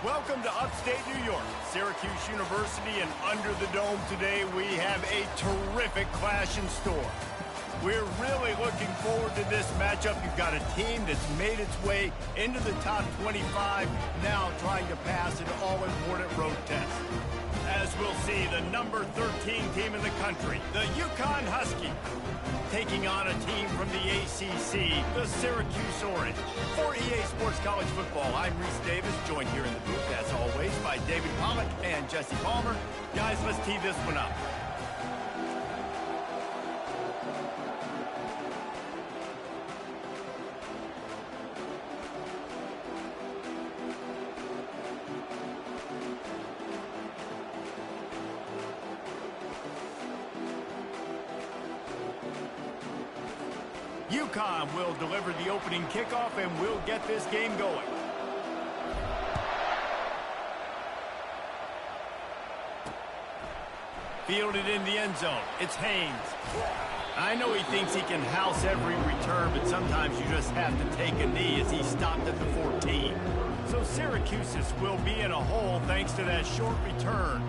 Welcome to upstate New York, Syracuse University, and under the dome today we have a terrific clash in store. We're really looking forward to this matchup. You've got a team that's made its way into the top 25, now trying to pass an all-important road test. As we'll see, the number 13 team in the country, the UConn Huskies, taking on a team from the ACC, the Syracuse Orange. For EA Sports College Football, I'm Reese Davis, joined here in the booth, as always, by David Pollock and Jesse Palmer. Guys, let's tee this one up. UConn will deliver the opening kickoff, and we'll get this game going. Fielded in the end zone. It's Haynes. I know he thinks he can house every return, but sometimes you just have to take a knee as he stopped at the 14. So Syracuse will be in a hole thanks to that short return.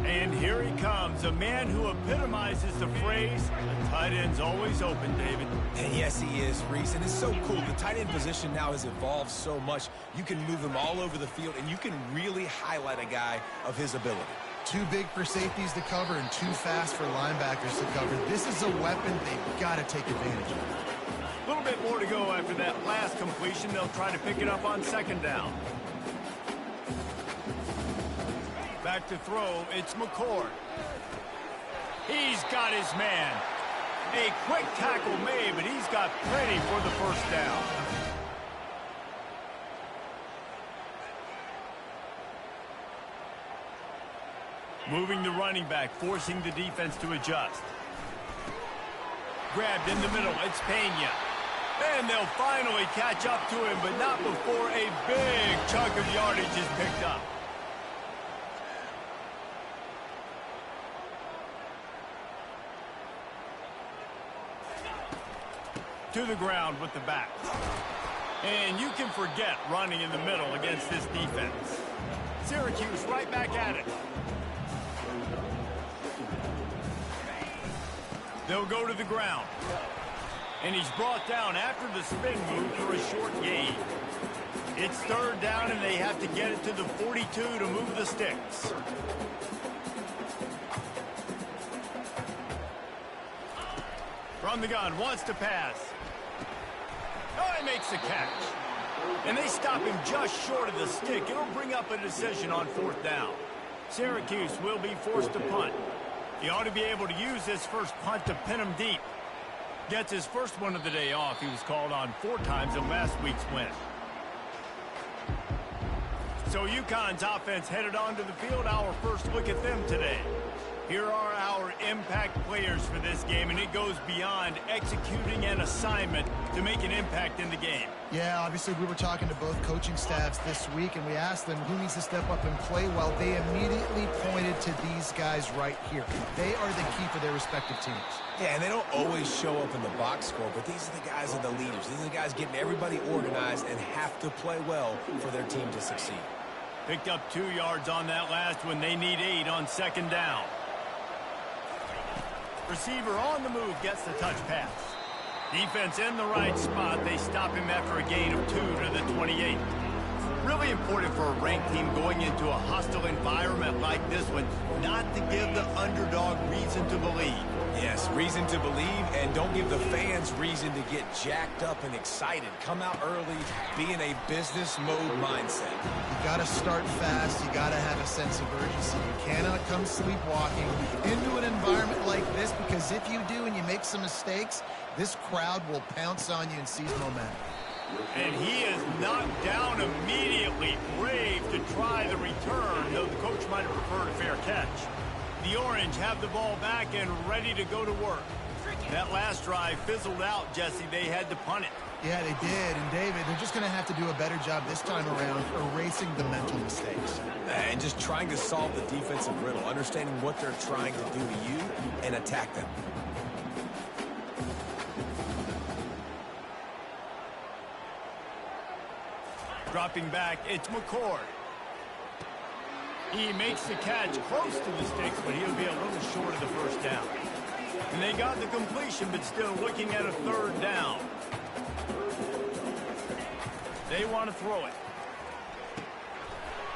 And here he comes, a man who epitomizes the phrase, the tight end's always open, David. And yes, he is, Reese, and it's so cool. The tight end position now has evolved so much. You can move him all over the field, and you can really highlight a guy of his ability. Too big for safeties to cover and too fast for linebackers to cover. This is a weapon they've got to take advantage of. A little bit more to go after that last completion. They'll try to pick it up on second down. Back to throw, it's McCord. He's got his man. A quick tackle made, but he's got plenty for the first down. Moving the running back, forcing the defense to adjust. Grabbed in the middle, it's Pena. And they'll finally catch up to him, but not before a big chunk of yardage is picked up. To the ground with the back. And you can forget running in the middle against this defense. Syracuse right back at it. They'll go to the ground. And he's brought down after the spin move for a short gain. It's third down, and they have to get it to the 42 to move the sticks. From the gun, wants to pass. Oh, he makes the catch. And they stop him just short of the stick. It'll bring up a decision on fourth down. Syracuse will be forced to punt. He ought to be able to use this first punt to pin him deep. Gets his first one of the day off. He was called on 4 times in last week's win. So UConn's offense headed onto the field. Our first look at them today. Here are our impact players for this game, and it goes beyond executing an assignment to make an impact in the game. Yeah, obviously we were talking to both coaching staffs this week, and we asked them who needs to step up and play well. They immediately pointed to these guys right here. They are the key for their respective teams. Yeah, and they don't always show up in the box score, but these are the guys that are the leaders. These are the guys getting everybody organized and have to play well for their team to succeed. Picked up 2 yards on that last one. They need 8 on second down. Receiver on the move gets the touch pass. Defense in the right spot. They stop him after a gain of 2 to the 28. Really important for a ranked team going into a hostile environment like this one, not to give the underdog reason to believe. Yes, reason to believe, and don't give the fans reason to get jacked up and excited. Come out early, be in a business mode mindset. You got to start fast. You got to have a sense of urgency. You cannot come sleepwalking into an environment like this, because if you do and you make some mistakes, this crowd will pounce on you and seize momentum. And he is knocked down immediately. Brave to try the return, though the coach might have preferred a fair catch. The Orange have the ball back and ready to go to work. That last drive fizzled out, Jesse. They had to punt it. Yeah, they did. And, David, they're just going to have to do a better job this time around erasing the mental mistakes. And just trying to solve the defensive riddle, understanding what they're trying to do to you and attack them. Dropping back, it's McCord. He makes the catch close to the sticks, but he'll be a little short of the first down. And they got the completion, but still looking at a third down. They want to throw it.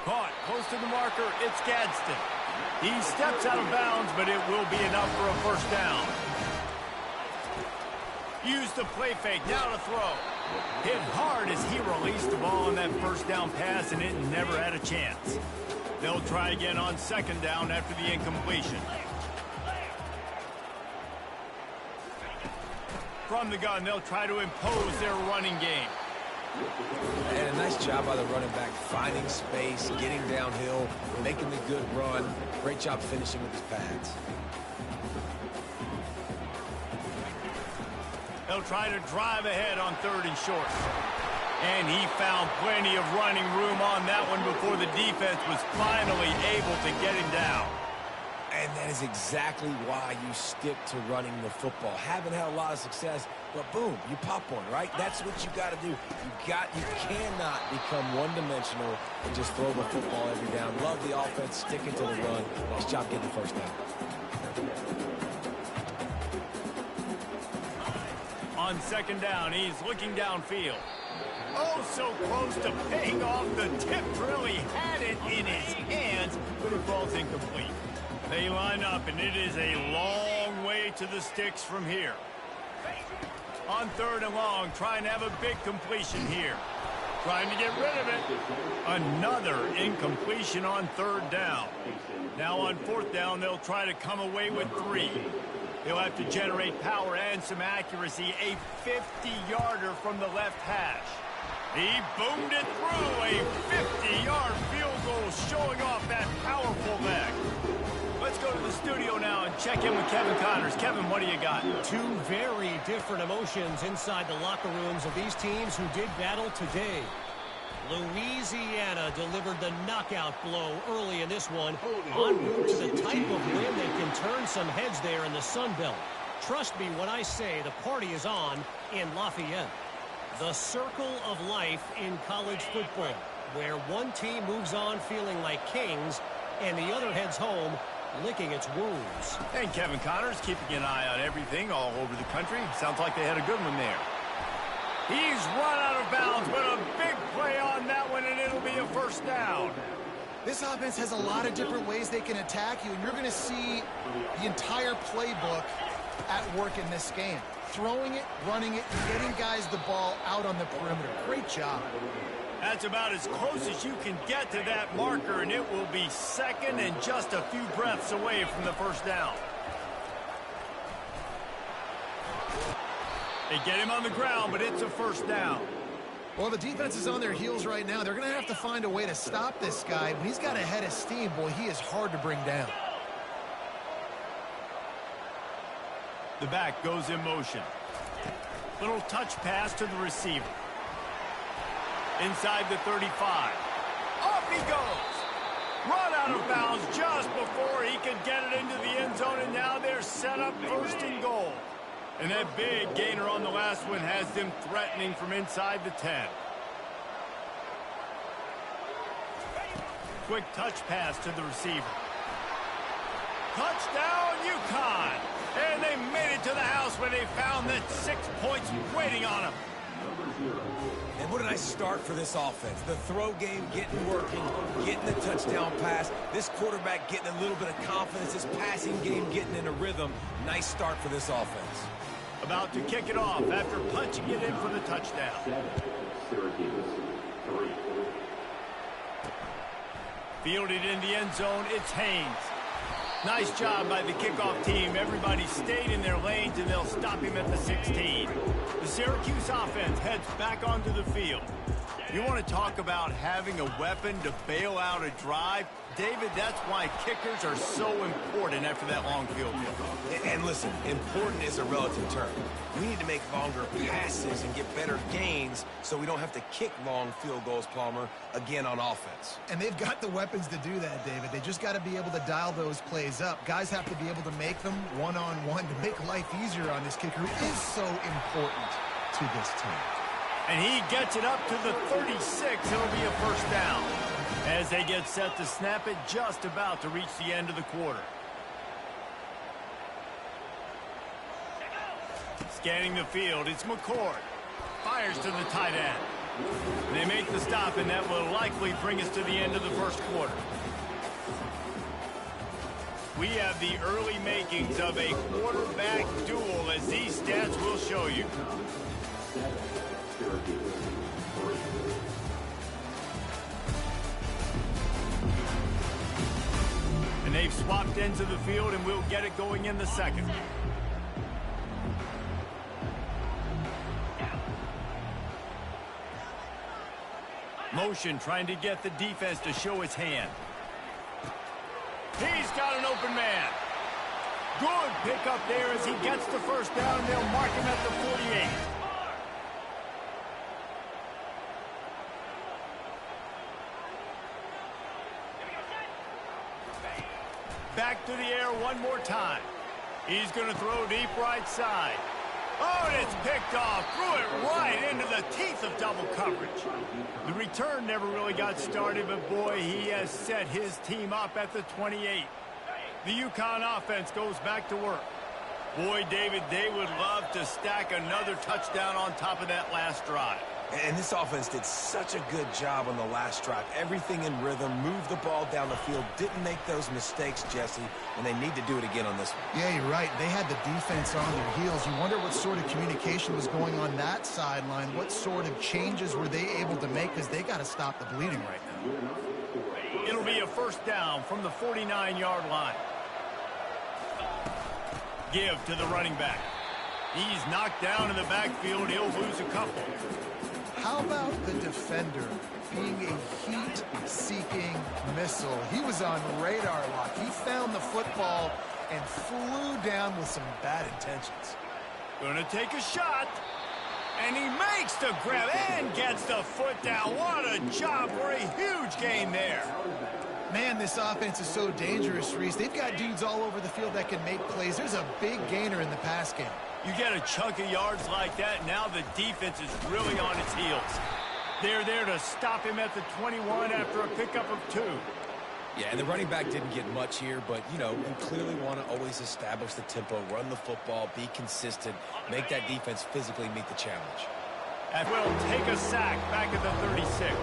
Caught close to the marker. It's Gadsden. He steps out of bounds, but it will be enough for a first down. Use the play fake. Now to throw. Hit hard as he released the ball on that first down pass, and it never had a chance. They'll try again on second down after the incompletion. From the gun, they'll try to impose their running game. And a nice job by the running back, finding space, getting downhill, making the good run. Great job finishing with his pads. They'll try to drive ahead on third and short. And he found plenty of running room on that one before the defense was finally able to get him down. And that is exactly why you stick to running the football. Haven't had a lot of success, but boom, you pop one, right? That's what you got to do. You cannot become one-dimensional and just throw the football every down. Love the offense, sticking to the run. Nice job getting the first down. On second down, he's looking downfield. Oh, so close to paying off. The tip really had it in his hands, but it falls incomplete. They line up, and it is a long way to the sticks from here. On third and long, trying to have a big completion here. Trying to get rid of it. Another incompletion on third down. Now on fourth down, they'll try to come away with 3. They'll have to generate power and some accuracy. A 50-yarder from the left hash. He boomed it through. A 50-yard field goal showing off that powerful leg. Let's go to the studio now and check in with Kevin Connors. Kevin, what do you got? Two very different emotions inside the locker rooms of these teams who did battle today. Louisiana delivered the knockout blow early in this one, en route to the type of win that can turn some heads there in the Sun Belt. Trust me when I say the party is on in Lafayette. The circle of life in college football, where one team moves on feeling like kings and the other heads home licking its wounds. And Kevin Connors keeping an eye on everything all over the country. Sounds like they had a good one there. He's run out of bounds, but a big play on that one, and it'll be a first down. This offense has a lot of different ways they can attack you, and you're going to see the entire playbook at work in this game. Throwing it, running it, and getting guys the ball out on the perimeter. Great job. That's about as close as you can get to that marker, and it will be second and just a few breaths away from the first down. They get him on the ground, but it's a first down. Well, the defense is on their heels right now. They're going to have to find a way to stop this guy. When he's got a head of steam, boy, he is hard to bring down. The back goes in motion. Little touch pass to the receiver. Inside the 35. Off he goes. Run out of bounds just before he could get it into the end zone, and now they're set up first and goal. And that big gainer on the last one has them threatening from inside the 10. Quick touch pass to the receiver. Touchdown, UConn! And they made it to the house where they found that 6 points waiting on them. And what a nice start for this offense. The throw game getting working, getting the touchdown pass. This quarterback getting a little bit of confidence. This passing game getting in a rhythm. Nice start for this offense. About to kick it off after punching it in for the touchdown. Fielded in the end zone, it's Haynes. Nice job by the kickoff team. Everybody stayed in their lanes, and they'll stop him at the 16. The Syracuse offense heads back onto the field. You want to talk about having a weapon to bail out a drive? David, that's why kickers are so important after that long field goal. And listen, important is a relative term. We need to make longer passes and get better gains so we don't have to kick long field goals, Palmer, again on offense. And they've got the weapons to do that, David. They just got to be able to dial those plays up. Guys have to be able to make them one-on-one to make life easier on this kicker, who is so important to this team. And he gets it up to the 36. It'll be a first down. As they get set to snap it, just about to reach the end of the quarter. Scanning the field, it's McCord. Fires to the tight end. They make the stop, and that will likely bring us to the end of the first quarter. We have the early makings of a quarterback duel, as these stats will show you. And they've swapped ends of the field, and we'll get it going in the second. Motion trying to get the defense to show his hand. He's got an open man. Good pickup there as he gets the first down, and they'll mark him at the 48. Back to the air one more time. He's going to throw deep right side. Oh, and it's picked off. Threw it right into the teeth of double coverage. The return never really got started, but boy, he has set his team up at the 28. The UConn offense goes back to work. Boy, David, they would love to stack another touchdown on top of that last drive. And this offense did such a good job on the last drive. Everything in rhythm, moved the ball down the field, didn't make those mistakes, Jesse, and they need to do it again on this one. Yeah, you're right. They had the defense on their heels. You wonder what sort of communication was going on that sideline. What sort of changes were they able to make, because they got to stop the bleeding right now. It'll be a first down from the 49-yard line. Give to the running back. He's knocked down in the backfield. He'll lose a couple. How about the defender being a heat-seeking missile? He was on radar lock. He found the football and flew down with some bad intentions. Gonna take a shot. And he makes the grab and gets the foot down. What a job for a huge gain there. Man, this offense is so dangerous, Reese. They've got dudes all over the field that can make plays. There's a big gainer in the pass game. You get a chunk of yards like that, now the defense is really on its heels. They're there to stop him at the 21 after a pickup of 2. Yeah, and the running back didn't get much here, but, you know, you clearly want to always establish the tempo, run the football, be consistent, make that defense physically meet the challenge. And will take a sack back at the 36.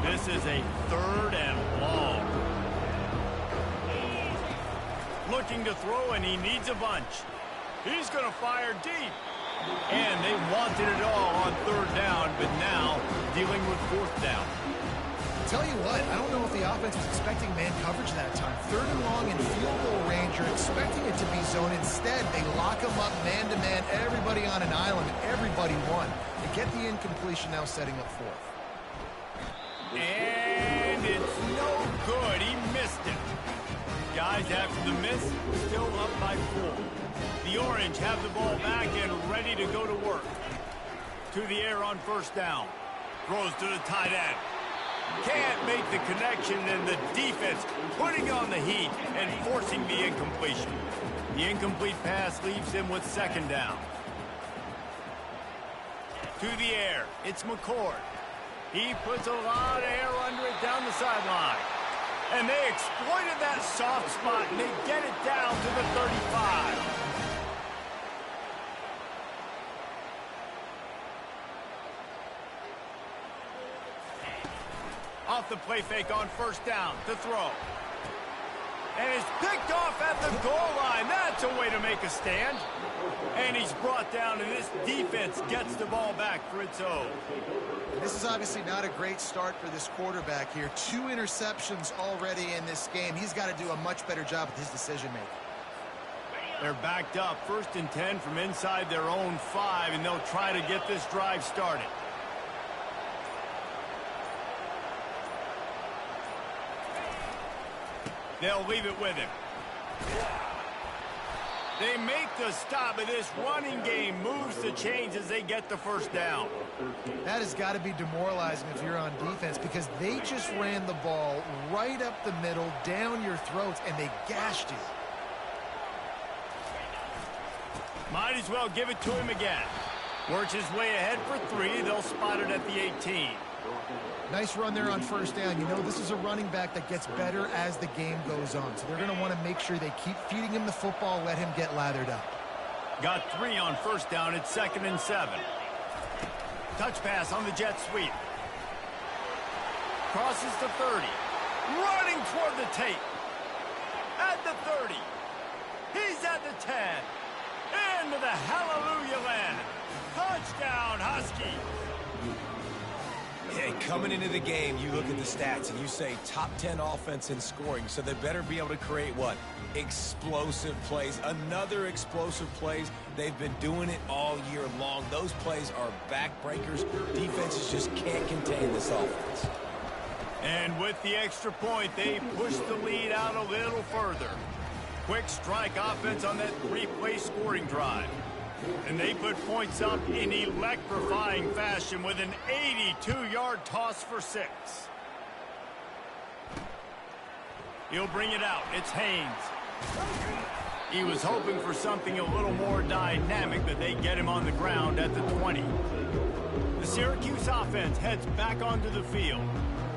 This is a 3rd and long. Looking to throw, and he needs a bunch. He's going to fire deep. And they wanted it all on 3rd down, but now dealing with 4th down. Tell you what, I don't know if the offense was expecting man coverage that time. 3rd and long in field goal range. You're expecting it to be zone. Instead, they lock them up man-to-man, everybody on an island, and everybody won. They get the incompletion, now setting up 4th. And it's no good. He missed it. Guys, after the miss, still up by 4. The Orange have the ball back and ready to go to work. To the air on 1st down. Throws to the tight end. Can't make the connection, and the defense putting on the heat and forcing the incompletion. The incomplete pass leaves him with 2nd down. To the air, it's McCord. He puts a lot of air under it down the sideline. And they exploited that soft spot, and they get it down to the 35. Off the play fake on 1st down to throw. And it's picked off at the goal line. That's a way to make a stand. And he's brought down, and this defense gets the ball back for its own. This is obviously not a great start for this quarterback here. 2 interceptions already in this game. He's got to do a much better job with his decision-making. They're backed up 1st and 10 from inside their own 5, and they'll try to get this drive started. They'll leave it with him. They make the stop, but this running game moves the chains as they get the 1st down. That has got to be demoralizing if you're on defense, because they just ran the ball right up the middle, down your throats, and they gashed you. Might as well give it to him again. Works his way ahead for 3. They'll spot it at the 18. Nice run there on first down. You know, this is a running back that gets better as the game goes on. So they're going to want to make sure they keep feeding him the football, let him get lathered up. Got 3 on first down. It's 2nd and 7. Touch pass on the jet sweep. Crosses the 30. Running toward the tape. At the 30. He's at the 10. Into the hallelujah land. Touchdown, Husky. Hey, coming into the game, you look at the stats and you say top 10 offense in scoring, so they better be able to create what? Explosive plays. Another explosive plays. They've been doing it all year long. Those plays are backbreakers. Defenses just can't contain this offense. And with the extra point, they push the lead out a little further. Quick strike offense on that 3-play scoring drive. And they put points up in electrifying fashion with an 82-yard toss for 6. He'll bring it out. It's Haynes. He was hoping for something a little more dynamic, but they get him on the ground at the 20. The Syracuse offense heads back onto the field.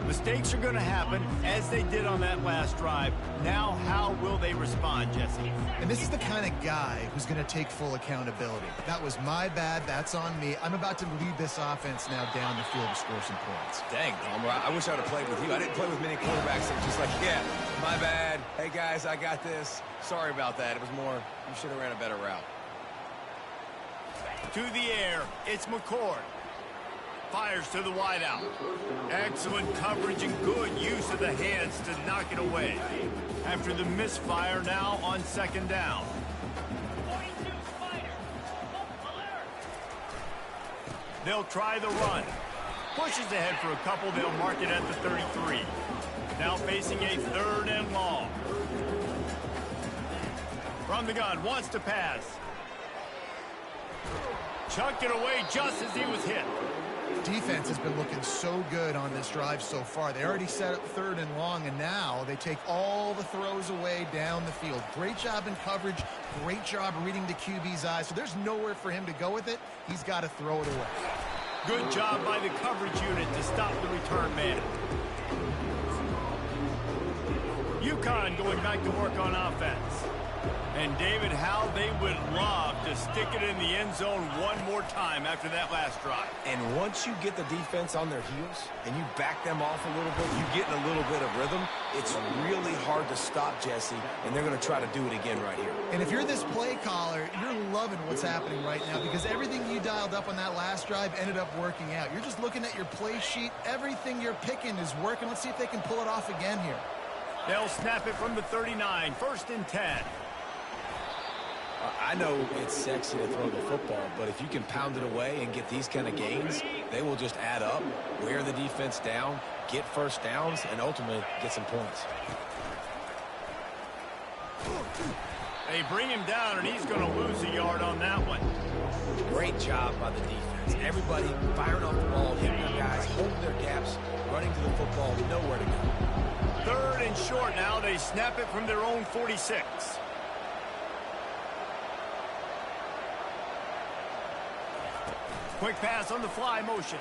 Mistakes are going to happen, as they did on that last drive. Now, how will they respond, Jesse? And this is the kind of guy who's going to take full accountability. That was my bad. That's on me. I'm about to lead this offense now down the field to score some points. Dang, Palmer, I wish I would have played with you. I didn't play with many quarterbacks that were just like, yeah, my bad. Hey, guys, I got this. Sorry about that. It was more, you should have ran a better route. To the air, it's McCord. Fires to the wideout. Excellent coverage and good use of the hands to knock it away. After the misfire, now on 2nd down. They'll try the run. Pushes ahead for a couple. They'll mark it at the 33. Now facing a 3rd and long. From the gun, wants to pass. Chucked it away just as he was hit. Defense has been looking so good on this drive so far. They already set up 3rd and long, and now they take all the throws away down the field. Great job in coverage. Great job reading the QB's eyes. So there's nowhere for him to go with it. He's got to throw it away. Good job by the coverage unit to stop the return man. UConn going back to work on offense. And, David, how they would love to stick it in the end zone one more time after that last drive. And once you get the defense on their heels and you back them off a little bit, you get in a little bit of rhythm, it's really hard to stop, Jesse, and they're going to try to do it again right here. And if you're this play caller, you're loving what's happening right now because everything you dialed up on that last drive ended up working out. You're just looking at your play sheet. Everything you're picking is working. Let's see if they can pull it off again here. They'll snap it from the 39, 1st and 10. I know it's sexy to throw the football, but if you can pound it away and get these kind of gains, they will just add up, wear the defense down, get first downs, and ultimately get some points. They bring him down, and he's going to lose a yard on that one. Great job by the defense. Everybody firing off the ball, hitting their guys, holding their gaps, running to the football, nowhere to go. 3rd and short now. They snap it from their own 46. Quick pass on the fly motion.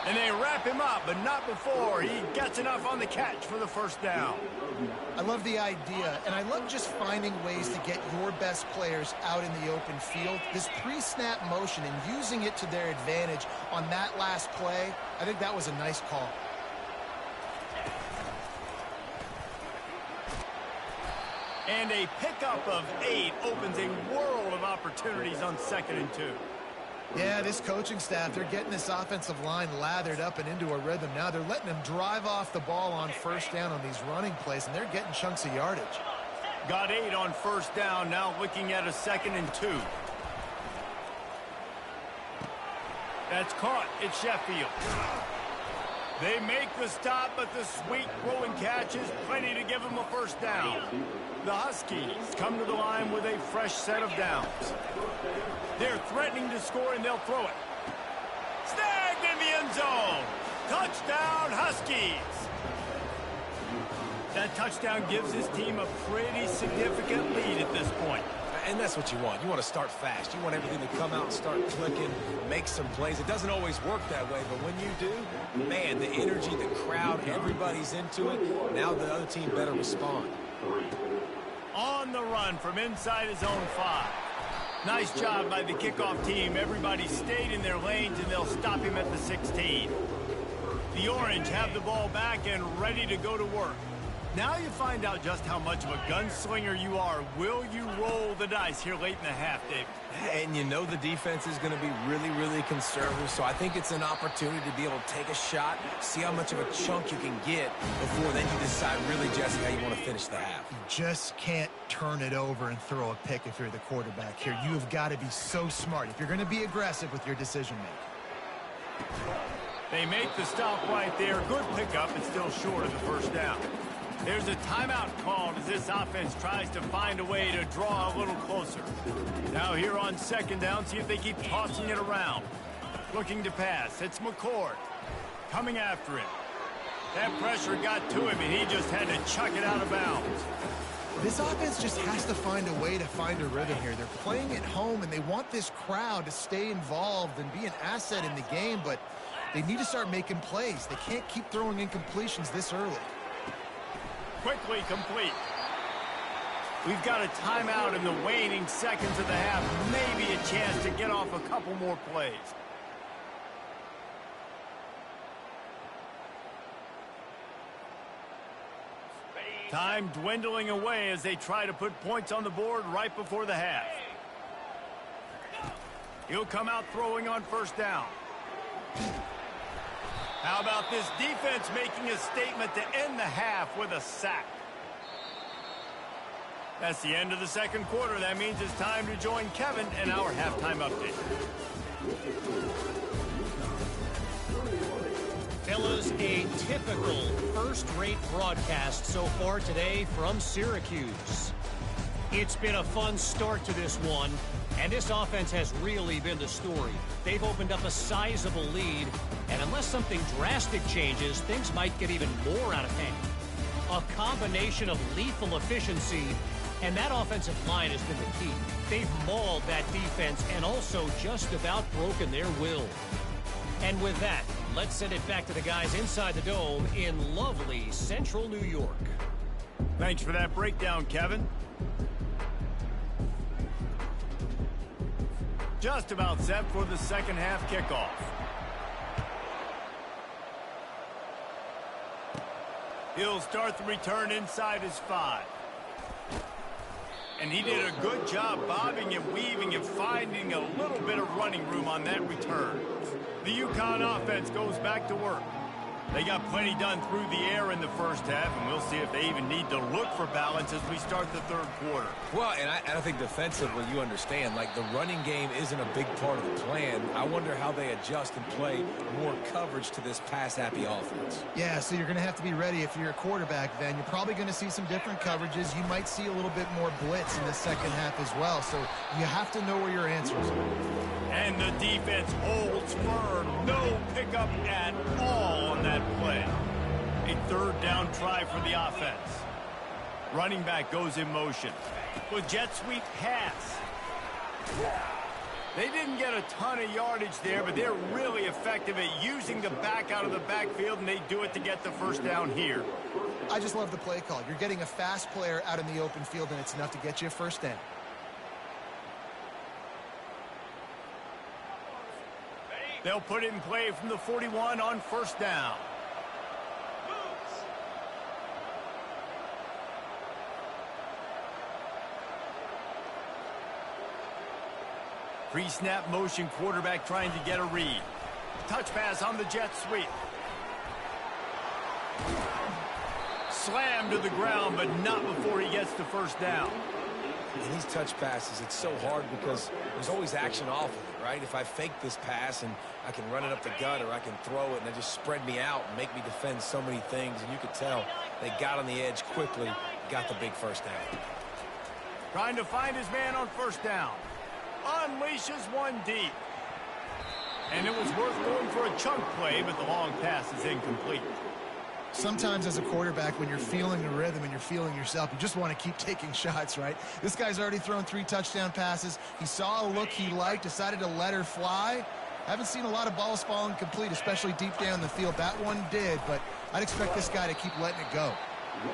And they wrap him up, but not before he gets enough on the catch for the 1st down. I love the idea, and I love just finding ways to get your best players out in the open field. This pre-snap motion and using it to their advantage on that last play, I think that was a nice call. And a pickup of 8 opens a world of opportunities on 2nd and 2. Yeah, this coaching staff, they're getting this offensive line lathered up and into a rhythm. Now they're letting them drive off the ball on 1st down on these running plays, and they're getting chunks of yardage. Got 8 on 1st down, now looking at a 2nd and 2. That's caught. It's Sheffield. They make the stop, but the sweet throw and catch is plenty to give them a 1st down. The Huskies come to the line with a fresh set of downs. They're threatening to score, and they'll throw it. Snagged in the end zone. Touchdown, Huskies. That touchdown gives his team a pretty significant lead at this point. And that's what you want. You want to start fast. You want everything to come out and start clicking, make some plays. It doesn't always work that way, but when you do, man, the energy, the crowd, everybody's into it. Now the other team better respond. On the run from inside his own 5. Nice job by the kickoff team. Everybody stayed in their lanes, and they'll stop him at the 16. The Orange have the ball back and ready to go to work. Now you find out just how much of a gunslinger you are. Will you roll the dice here late in the half, Dave? And you know the defense is going to be really, really conservative, so I think it's an opportunity to be able to take a shot, see how much of a chunk you can get before then you decide really, Jesse, how you want to finish the half. You just can't turn it over and throw a pick if you're the quarterback here. You have got to be so smart if you're going to be aggressive with your decision-making. They make the stop right there. Good pickup, but still short of the first down. There's a timeout called as this offense tries to find a way to draw a little closer. Now here on second down, see if they keep tossing it around. Looking to pass. It's McCord. Coming after him. That pressure got to him, and he just had to chuck it out of bounds. This offense just has to find a way to find a rhythm here. They're playing at home, and they want this crowd to stay involved and be an asset in the game, but they need to start making plays. They can't keep throwing incompletions this early. Quickly complete. We've got a timeout in the waning seconds of the half. Maybe a chance to get off a couple more plays. Time dwindling away as they try to put points on the board right before the half. He'll come out throwing on first down. How about this defense making a statement to end the half with a sack? That's the end of the second quarter. That means it's time to join Kevin in our halftime update. Fellas, a typical first-rate broadcast so far today from Syracuse. It's been a fun start to this one, and this offense has really been the story. They've opened up a sizable lead, and unless something drastic changes, things might get even more out of hand. A combination of lethal efficiency, and that offensive line has been the key. They've mauled that defense and also just about broken their will. And with that, let's send it back to the guys inside the dome in lovely central New York. Thanks for that breakdown, Kevin. Just about set for the second half kickoff. He'll start the return inside his 5. And he did a good job bobbing and weaving and finding a little bit of running room on that return. The UConn offense goes back to work. They got plenty done through the air in the first half, and we'll see if they even need to look for balance as we start the third quarter. Well, and I think defensively, you understand, like the running game isn't a big part of the plan. I wonder how they adjust and play more coverage to this pass-happy offense. Yeah, so you're going to have to be ready if you're a quarterback then. You're probably going to see some different coverages. You might see a little bit more blitz in the second half as well, so you have to know where your answers are. And the defense holds firm. No pickup at all on that play. A third down try for the offense. Running back goes in motion. With jet sweep pass. They didn't get a ton of yardage there, but they're really effective at using the back out of the backfield, and they do it to get the first down here. I just love the play call. You're getting a fast player out in the open field, and it's enough to get you a first down. They'll put it in play from the 41 on first down. Pre-snap motion quarterback trying to get a read. Touch pass on the jet sweep. Slam to the ground, but not before he gets the first down. In these touch passes, it's so hard because there's always action off of it, right? If I fake this pass and I can run it up the gut or I can throw it and it just spread me out and make me defend so many things, and you could tell they got on the edge quickly, got the big first down. Trying to find his man on first down. Unleashes one deep. And it was worth going for a chunk play, but the long pass is incomplete. Sometimes as a quarterback, when you're feeling the rhythm and you're feeling yourself, you just want to keep taking shots, right? This guy's already thrown 3 touchdown passes. He saw a look he liked, decided to let her fly. Haven't seen a lot of balls falling complete, especially deep down the field. That one did, but I'd expect this guy to keep letting it go.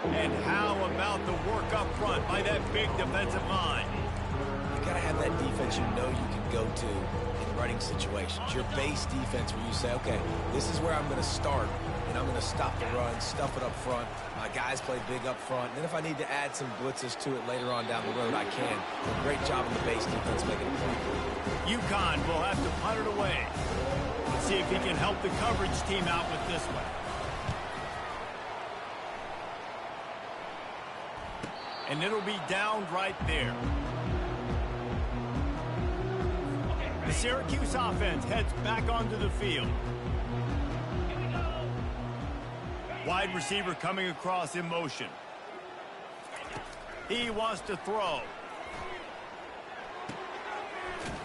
And how about the work up front by that big defensive line? You got to have that defense you know you can go to in running situations. Your base defense where you say, okay, this is where I'm going to start, and I'm going to stop the run, stuff it up front. My guys play big up front. And then if I need to add some blitzes to it later on down the road, I can. A great job in the base defense making it play. UConn will have to punt it away. Let's see if he can help the coverage team out with this one. And it'll be down right there. The Syracuse offense heads back onto the field. Wide receiver coming across in motion. He wants to throw.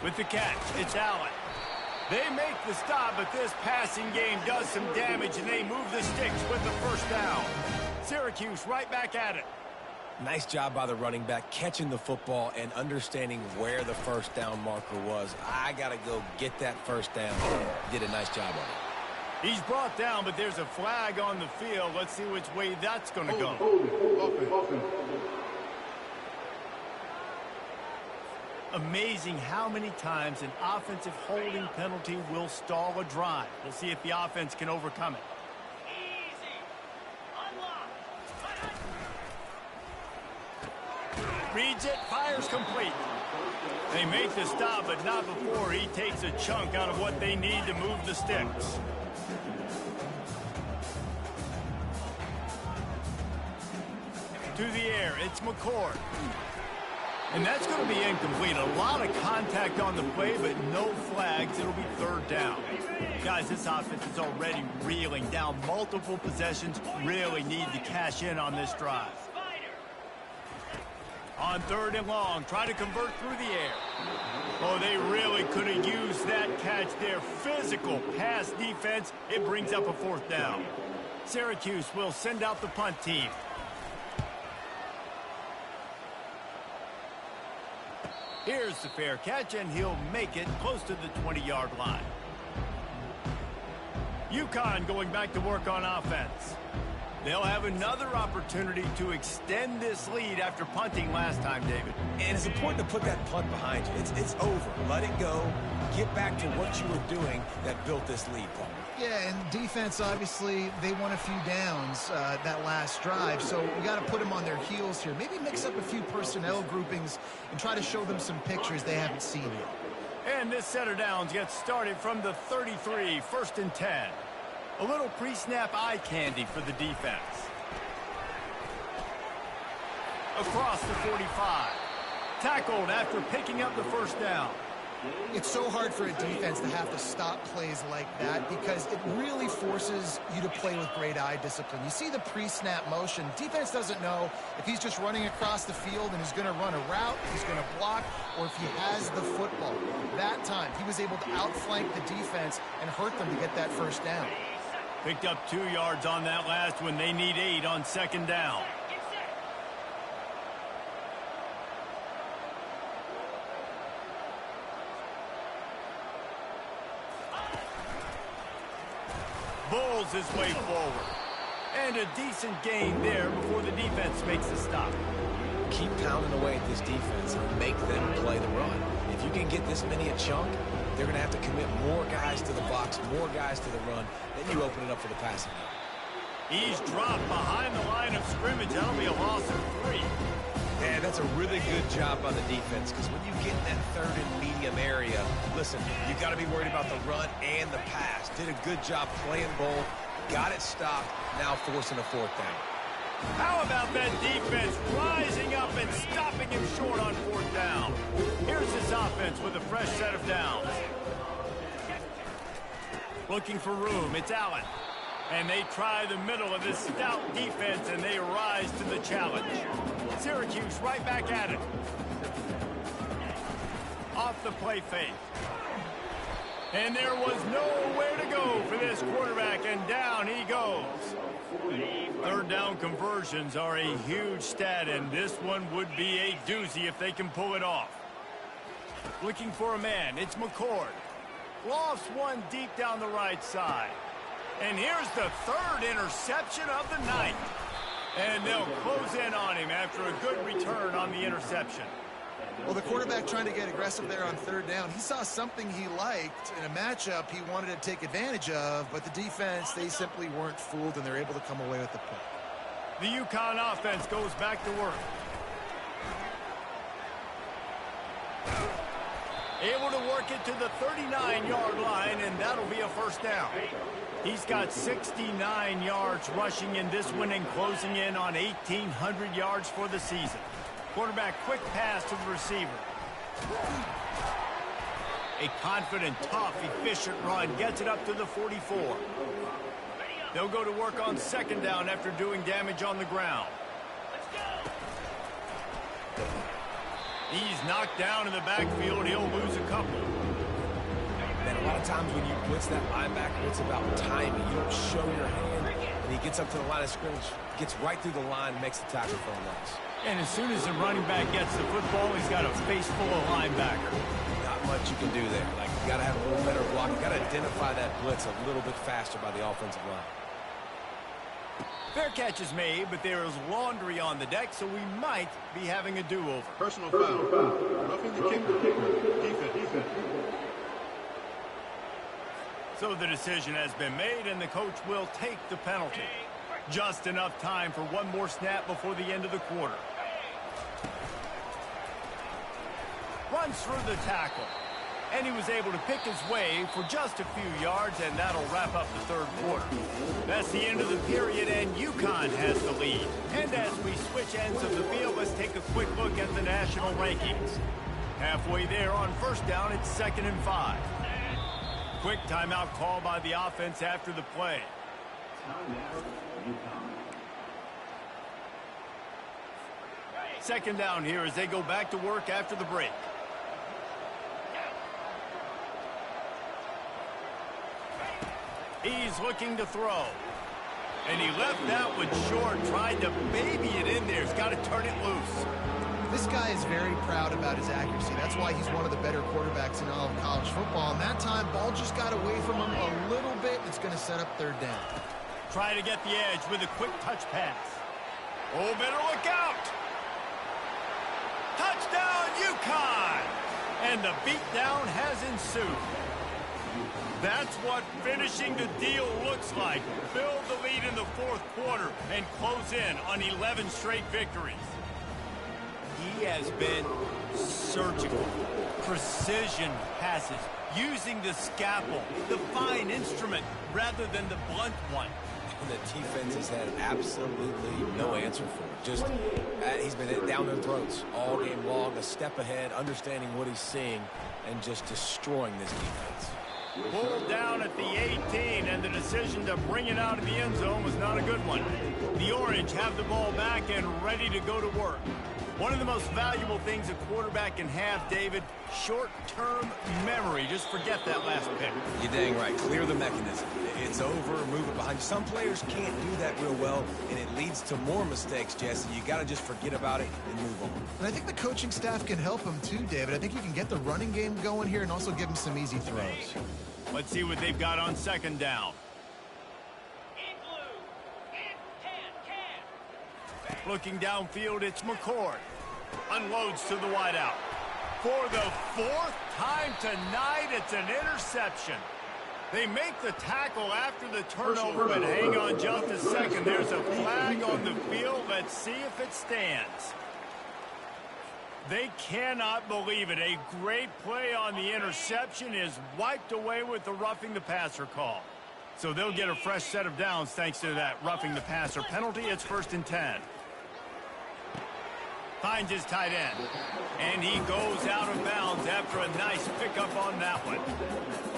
With the catch, it's Allen. They make the stop, but this passing game does some damage, and they move the sticks with the first down. Syracuse right back at it. Nice job by the running back, catching the football and understanding where the first down marker was. I got to go get that first down. Did a nice job on it. He's brought down, but there's a flag on the field. Let's see which way that's going to go. Amazing how many times an offensive holding penalty will stall a drive. We'll see if the offense can overcome it. Reads it, fires complete. They make the stop, but not before he takes a chunk out of what they need to move the sticks. To the air, it's McCord. And that's going to be incomplete. A lot of contact on the play, but no flags. It'll be third down. Guys, this offense is already reeling down multiple possessions. Really need to cash in on this drive. On 3rd and long, try to convert through the air. Oh, they really could have used that catch there. Physical pass defense. It brings up a 4th down. Syracuse will send out the punt team. Here's the fair catch, and he'll make it close to the 20-yard line. UConn going back to work on offense. They'll have another opportunity to extend this lead after punting last time, David. And it's important to put that punt behind you. It's over. Let it go. Get back to what you were doing that built this lead, Paul. Yeah, and defense, obviously, they won a few downs that last drive, so we got to put them on their heels here. Maybe mix up a few personnel groupings and try to show them some pictures they haven't seen yet. And this set of downs gets started from the 33, 1st and 10. A little pre-snap eye candy for the defense. Across the 45. Tackled after picking up the first down. It's so hard for a defense to have to stop plays like that because it really forces you to play with great eye discipline. You see the pre-snap motion. Defense doesn't know if he's just running across the field and he's going to run a route, he's going to block, or if he has the football. That time, he was able to outflank the defense and hurt them to get that first down. Picked up 2 yards on that last one. They need 8 on 2nd down. Bulls his way forward. And a decent gain there before the defense makes a stop. Keep pounding away at this defense and make them play the run. If you can get this many a chunk, they're going to have to commit more guys to the box, more guys to the run. Then you open it up for the passing game. He's dropped behind the line of scrimmage. That'll be a loss of 3. And that's a really good job by the defense because when you get in that 3rd and medium area, listen, you've got to be worried about the run and the pass. Did a good job playing both, got it stopped, now forcing a 4th down. How about that defense rising up and stopping him short on 4th down? Here's this offense with a fresh set of downs. Looking for room, it's Allen. And they try the middle of this stout defense, and they rise to the challenge. Syracuse right back at it. Off the play fake. And there was nowhere to go for this quarterback, and down he goes. Third down conversions are a huge stat, and this one would be a doozy if they can pull it off. Looking for a man, it's McCord. Lofts one deep down the right side. And here's the third interception of the night. And they'll close in on him after a good return on the interception. Well, the quarterback trying to get aggressive there on third down. He saw something he liked in a matchup he wanted to take advantage of, but the defense, they simply weren't fooled, and they're able to come away with the pick. The UConn offense goes back to work. Able to work it to the 39-yard line, and that'll be a first down. He's got 69 yards rushing in this one and closing in on 1,800 yards for the season. Quarterback quick pass to the receiver. A confident, tough, efficient run gets it up to the 44. They'll go to work on second down after doing damage on the ground. He's knocked down in the backfield. He'll lose a couple. Man, a lot of times when you blitz that linebacker, it's about timing. You don't show your hand, and he gets up to the line of scrimmage, gets right through the line, and makes the tackle for a loss. And as soon as the running back gets the football, he's got a face full of linebacker. Not much you can do there. Like, you got to have a little better block. You got to identify that blitz a little bit faster by the offensive line. Fair catch is made, but there is laundry on the deck, so we might be having a do-over. Personal foul. Roughing the kicker. Defense. So the decision has been made, and the coach will take the penalty. Just enough time for one more snap before the end of the quarter. Runs through the tackle. And he was able to pick his way for just a few yards, and that'll wrap up the third quarter. That's the end of the period, and UConn has the lead. And as we switch ends of the field, let's take a quick look at the national rankings. Halfway there on first down, it's 2nd and 5. Quick timeout call by the offense after the play. Second down here as they go back to work after the break. He's looking to throw. And he left that one short, tried to baby it in there. He's got to turn it loose. This guy is very proud about his accuracy. That's why he's one of the better quarterbacks in all of college football. And that time, ball just got away from him a little bit. It's going to set up third down. Try to get the edge with a quick touch pass. Oh, better look out. Touchdown, UConn! And the beatdown has ensued. That's what finishing the deal looks like. Build the lead in the fourth quarter and close in on 11 straight victories. He has been surgical. Precision passes, using the scalpel, the fine instrument, rather than the blunt one. And the defense has had absolutely no answer for it. Just, he's been down their throats all game long, a step ahead, understanding what he's seeing, and just destroying this defense. Pulled down at the 18, and the decision to bring it out of the end zone was not a good one. The Orange have the ball back and ready to go to work. One of the most valuable things a quarterback can have, David, short-term memory. Just forget that last pick. You're dang right. Clear the mechanism. It's over, move it behind you. Some players can't do that real well, and it leads to more mistakes, Jesse. You got to just forget about it and move on. And I think the coaching staff can help him too, David. I think you can get the running game going here and also give him some easy throws. Let's see what they've got on second down. Looking downfield, it's McCord. Unloads to the wideout. For the fourth time tonight, it's an interception. They make the tackle after the turnover, but hang on just a second. There's a flag on the field. Let's see if it stands. They cannot believe it. A great play on the interception is wiped away with the roughing the passer call. So they'll get a fresh set of downs thanks to that roughing the passer penalty. It's 1st and 10. Finds his tight end. And he goes out of bounds after a nice pickup on that one.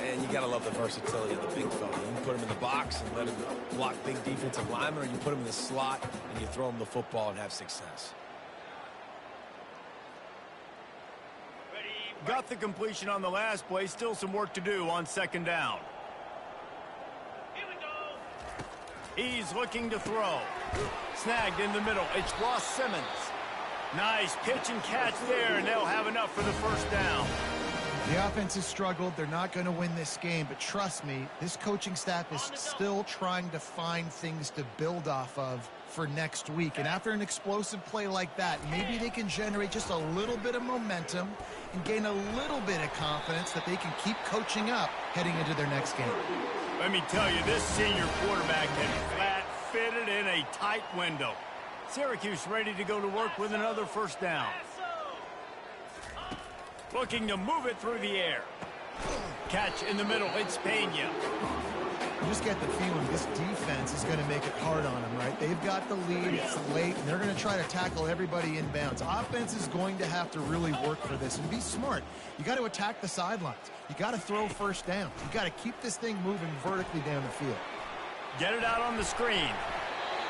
And you got to love the versatility of the big fella. You can put him in the box and let him block big defensive linemen, or you put him in the slot and you throw him the football and have success. Got the completion on the last play. Still some work to do on second down. He's looking to throw. Snagged in the middle. It's Ross Simmons. Nice pitch and catch there, and they'll have enough for the first down. The offense has struggled. They're not going to win this game, but trust me, this coaching staff is still trying to find things to build off of for next week. And after an explosive play like that, maybe they can generate just a little bit of momentum and gain a little bit of confidence that they can keep coaching up heading into their next game. Let me tell you, this senior quarterback had flat-fitted in a tight window. Syracuse ready to go to work with another first down. Looking to move it through the air. Catch in the middle. It's Pena. You just get the feeling this defense is going to make it hard on them, right? They've got the lead. It's late, and they're going to try to tackle everybody inbounds. Offense is going to have to really work for this and be smart. You got to attack the sidelines. You got to throw first down. You got to keep this thing moving vertically down the field. Get it out on the screen.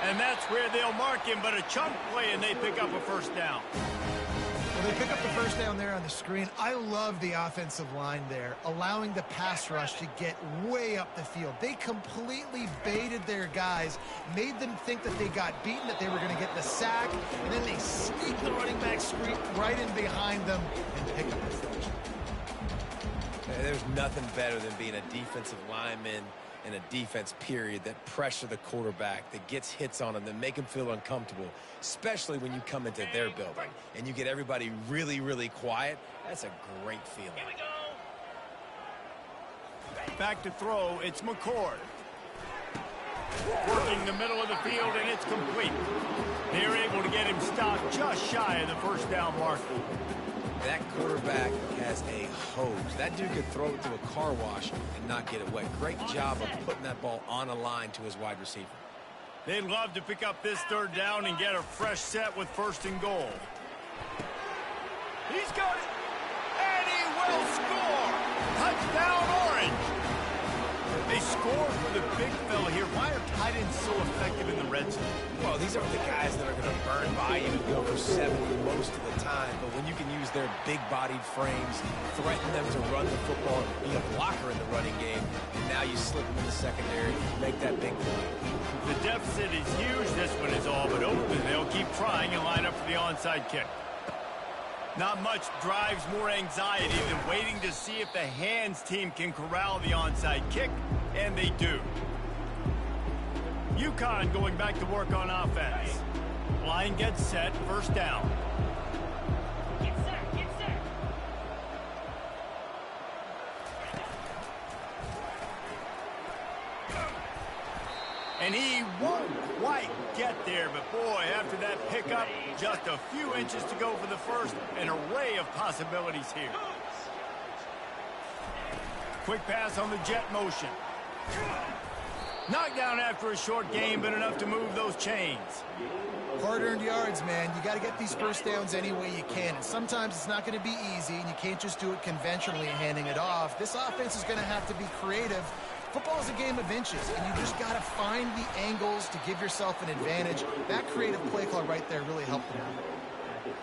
And that's where they'll mark him, but a chunk play, and they pick up a first down. Well, they pick up the first down there on the screen. I love the offensive line there, allowing the pass rush to get way up the field. They completely baited their guys, made them think that they got beaten, that they were going to get the sack, and then they sneak the running back screen right in behind them and pick up the first. There's nothing better than being a defensive lineman in a defense period that pressure the quarterback, that gets hits on them, that make them feel uncomfortable, especially when you come into their building and you get everybody really, really quiet. That's a great feeling. Back to throw, it's McCord. Working the middle of the field, and it's complete. They're able to get him stopped just shy of the first down mark. That quarterback has a hose. That dude could throw it through a car wash and not get it wet. Great job of putting that ball on a line to his wide receiver. They'd love to pick up this third down and get a fresh set with first and goal. He's got it, and he will score. Touchdown, Orange. They score for the big fella here. Why are tight ends so effective in the red zone? Well, these aren't the guys that are going to burn by you and go for 70 most of the time, but when you can use their big-bodied frames, threaten them to run the football, be a blocker in the running game, and now you slip them in the secondary, make that big play. The deficit is huge. This one is all but over. They'll keep trying and line up for the onside kick. Not much drives more anxiety than waiting to see if the hands team can corral the onside kick, and they do. UConn going back to work on offense. Line gets set, first down. And he won't quite get there, but boy, after that pickup, just a few inches to go for the first, an array of possibilities here. Quick pass on the jet motion. Knocked down after a short game, but enough to move those chains. Hard-earned yards, man. You got to get these first downs any way you can. And sometimes it's not going to be easy, and you can't just do it conventionally handing it off. This offense is going to have to be creative. Football is a game of inches, and you just got to find the angles to give yourself an advantage. That creative play call right there really helped them out.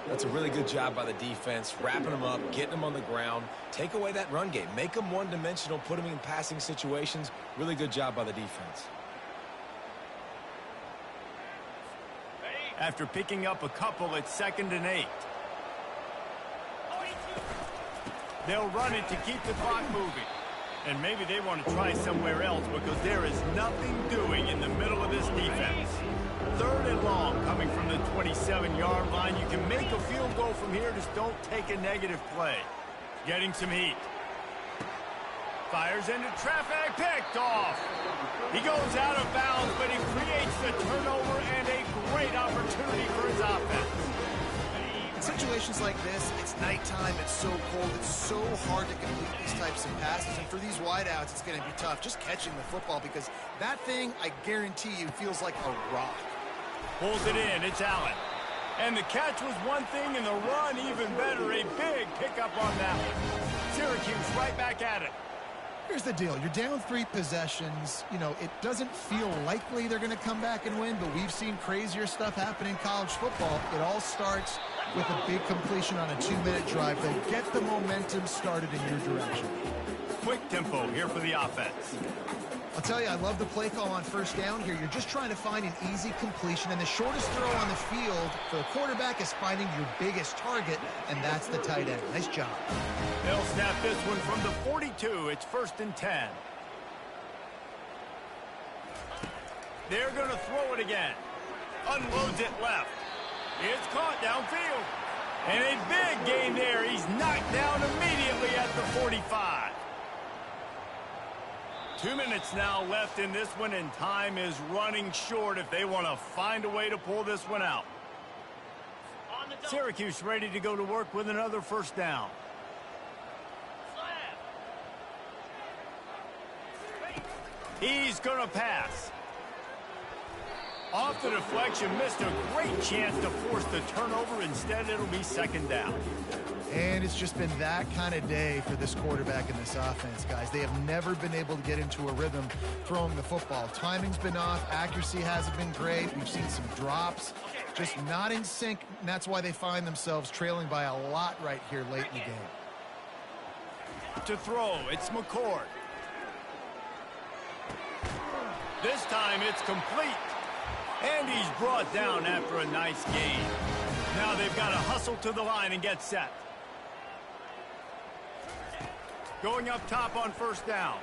That's a really good job by the defense, wrapping them up, getting them on the ground. Take away that run game. Make them one-dimensional, put them in passing situations. Really good job by the defense. After picking up a couple, it's 2nd and 8. They'll run it to keep the clock moving. And maybe they want to try somewhere else because there is nothing doing in the middle of this defense. 3rd and long coming from the 27-yard line. You can make a field goal from here, just don't take a negative play. Getting some heat. Fires into traffic, picked off. He goes out of bounds, but he creates the turnover and a great opportunity for his offense. In situations like this, it's nighttime, it's so cold, it's so hard to complete these types of passes, and for these wideouts, it's going to be tough just catching the football because that thing, I guarantee you, feels like a rock. Pulls it in, it's Allen. And the catch was one thing, and the run even better. A big pickup on that one. Syracuse right back at it. Here's the deal. You're down 3 possessions. You know, it doesn't feel likely they're going to come back and win, but we've seen crazier stuff happen in college football. It all starts with a big completion on a 2-minute drive. They get the momentum started in your direction. Quick tempo here for the offense. I'll tell you, I love the play call on first down here. You're just trying to find an easy completion, and the shortest throw on the field for the quarterback is finding your biggest target, and that's the tight end. Nice job. They'll snap this one from the 42. It's 1st and 10. They're going to throw it again. Unloads it left. It's caught downfield. And a big gain there. He's knocked down immediately at the 45. 2 minutes now left in this one, and time is running short if they want to find a way to pull this one out. Syracuse ready to go to work with another first down. He's going to pass. Off the deflection, missed a great chance to force the turnover. Instead, it'll be 2nd down. And it's just been that kind of day for this quarterback in this offense, guys. They have never been able to get into a rhythm throwing the football. Timing's been off. Accuracy hasn't been great. We've seen some drops. Just not in sync, and that's why they find themselves trailing by a lot right here late in the game. To throw, it's McCord. This time it's complete. And he's brought down after a nice gain. Now they've got to hustle to the line and get set. Going up top on first down.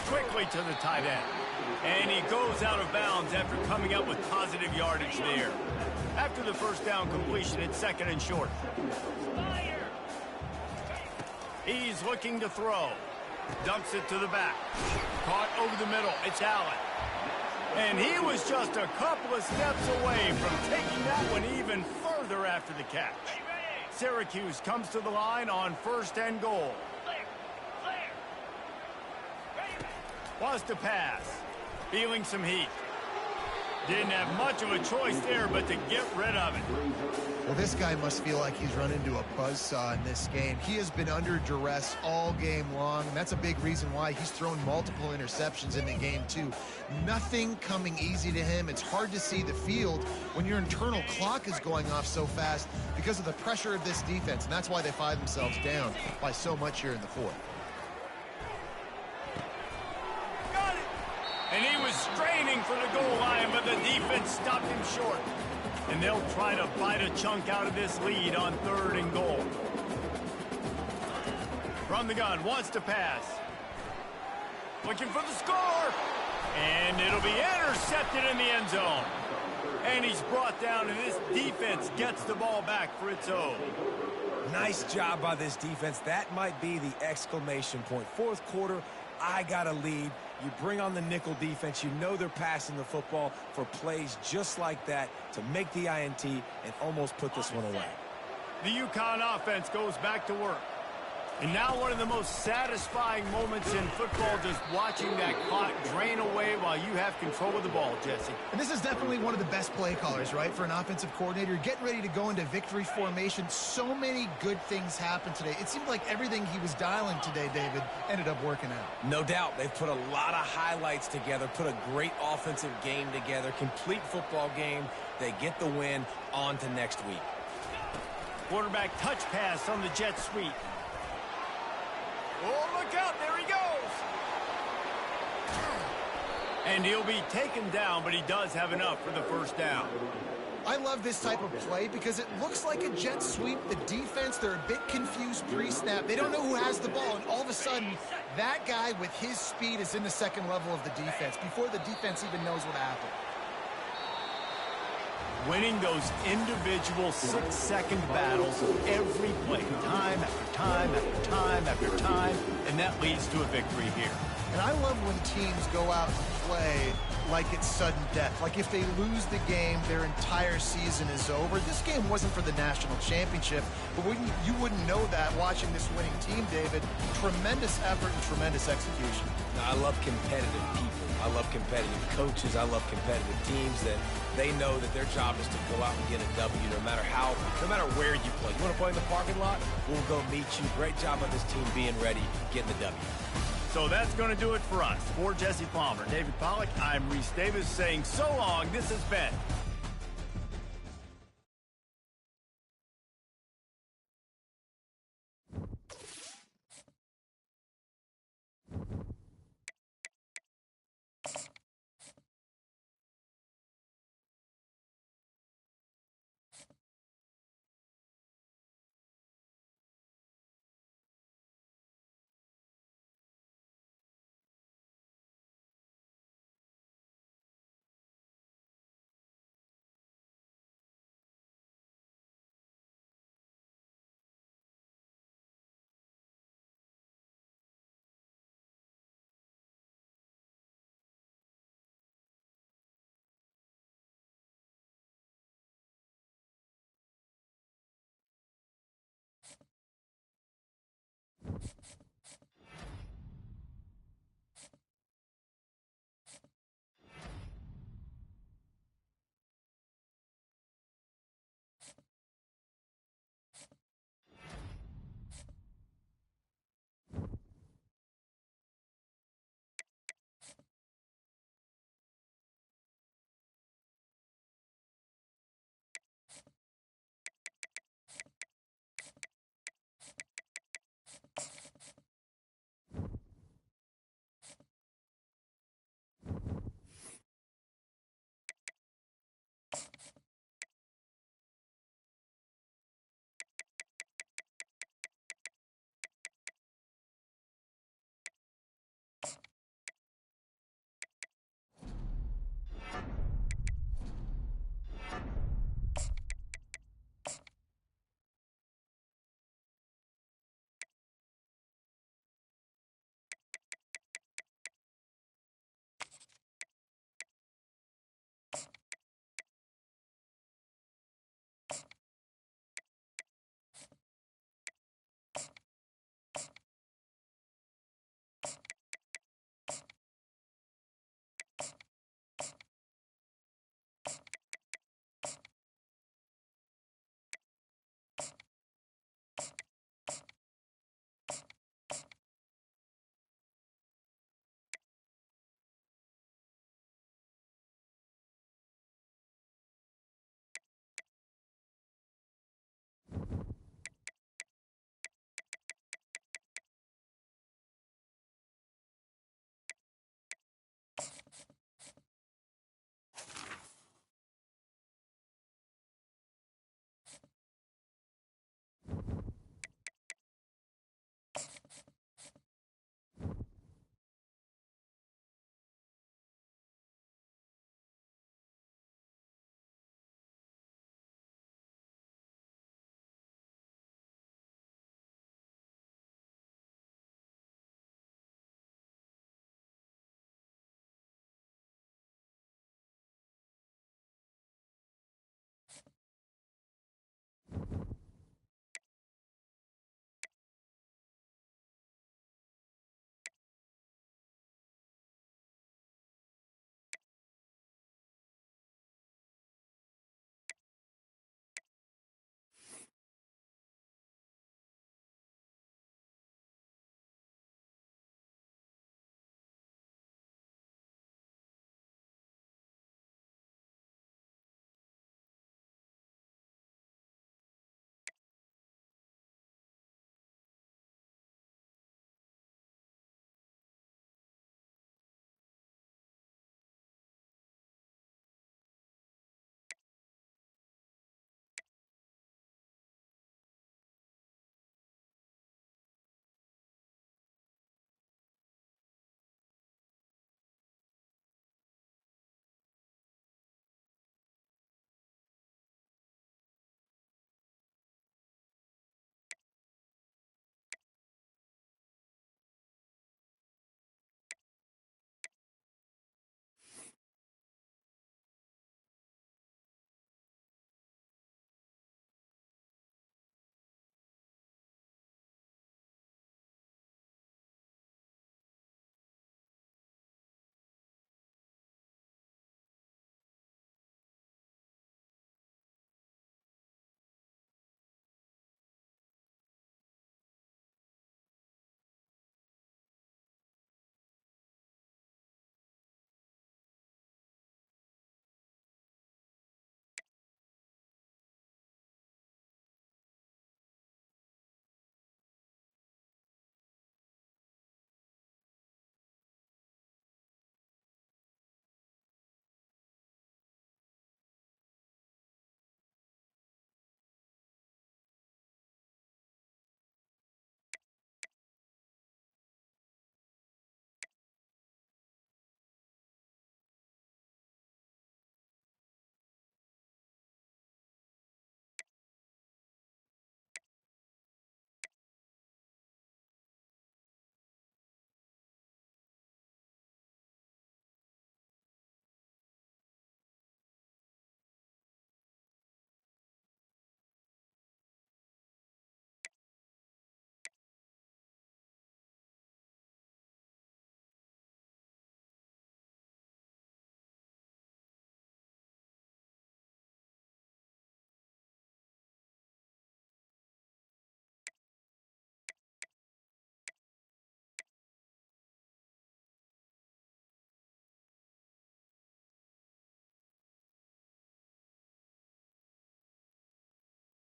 Quickly to the tight end. And he goes out of bounds after coming up with positive yardage there. After the first down completion, it's 2nd and short. He's looking to throw. Dumps it to the back. Caught over the middle. It's Allen. And he was just a couple of steps away from taking that one even further after the catch. Syracuse comes to the line on 1st and goal. Wants to pass. Feeling some heat. Didn't have much of a choice there but to get rid of it. Well, this guy must feel like he's run into a buzzsaw in this game. He has been under duress all game long, and that's a big reason why he's thrown multiple interceptions in the game, too. Nothing coming easy to him. It's hard to see the field when your internal clock is going off so fast because of the pressure of this defense, and that's why they find themselves down by so much here in the 4th. And he was straining for the goal line, but the defense stopped him short. And they'll try to bite a chunk out of this lead on 3rd and goal. From the gun, wants to pass. Looking for the score. And it'll be intercepted in the end zone. And he's brought down, and this defense gets the ball back for its own. Nice job by this defense. That might be the exclamation point. 4th quarter, I got a lead. You bring on the nickel defense. You know they're passing the football for plays just like that to make the INT and almost put this one away. The UConn offense goes back to work. And now one of the most satisfying moments in football, just watching that clock drain away while you have control of the ball, Jesse. And this is definitely one of the best play callers, right, for an offensive coordinator. Getting ready to go into victory formation. So many good things happened today. It seemed like everything he was dialing today, David, ended up working out. No doubt. They've put a lot of highlights together, put a great offensive game together, complete football game. They get the win. On to next week. Quarterback touch pass on the jet sweep. Oh, look out, there he goes. And he'll be taken down, but he does have enough for the first down. I love this type of play because it looks like a jet sweep. The defense, they're a bit confused pre-snap. They don't know who has the ball, and all of a sudden, that guy with his speed is in the 2nd level of the defense before the defense even knows what happened. Winning those individual 6-second battles every play, time after time after time after time, and that leads to a victory here. And I love when teams go out and play like it's sudden death. Like if they lose the game, their entire season is over. This game wasn't for the national championship, but you wouldn't know that watching this winning team, David. Tremendous effort and tremendous execution. Now, I love competitive people. I love competitive coaches. I love competitive teams that they know that their job is to go out and get a W no matter where you play. You want to play in the parking lot? We'll go meet you. Great job on this team being ready, getting the W. So that's going to do it for us. For Jesse Palmer, David Pollack, I'm Reese Davis saying so long. This has been